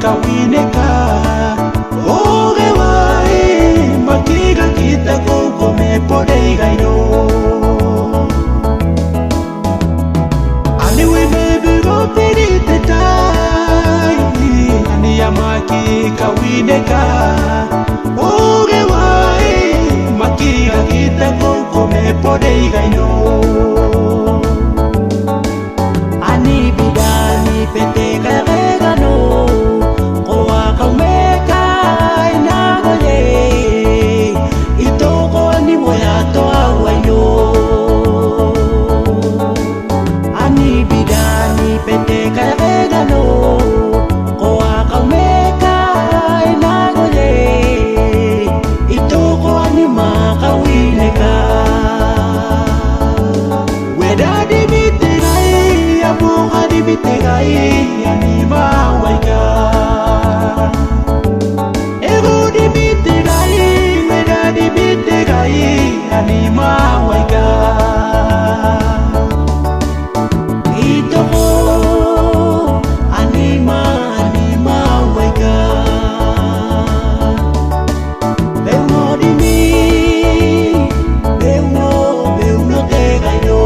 kawineka oge wae makiga kita koko me podeiga ino ani we baby go pirite tai ani yamaki kawineka oge wae makiga kita koko me podeiga ino ani bidani pete karegano koa kaumeka inagoye itoko ani moyato awayo ani bidani pete karegano koa kaumeka inagoye itoko ani makawineka wedadi buka di bitegai anima waiga ego di bitegai meda di bitegai anima waiga itoko anima waiga beuno di mi beuno tegai no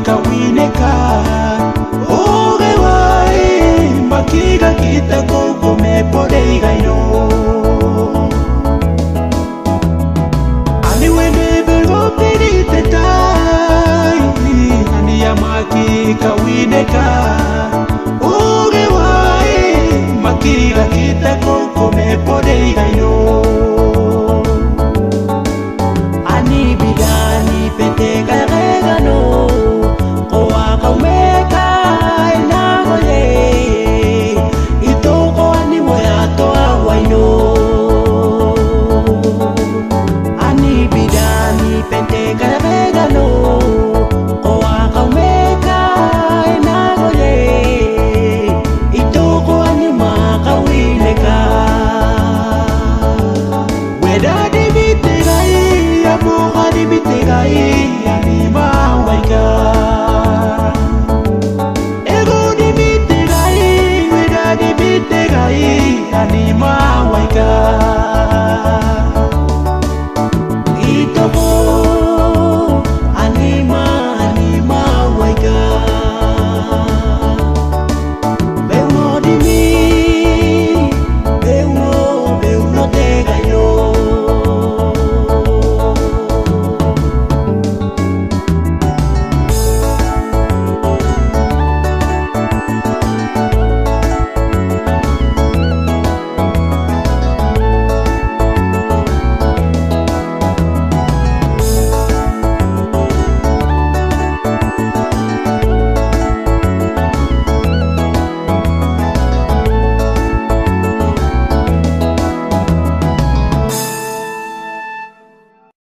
kawineka oge wae makiga kita koko me podeiga ino ani wene bergo pirite tai ani yamaki kawineka oge wae makiga kita koko me podeiga ino ani bidani pete karegano kaumeka inagoye itoko ani moyato awaino ani bidani pente karegano koa kaumeka inagoye itoko ani makawineka wedadi bitegai abuka di bitegai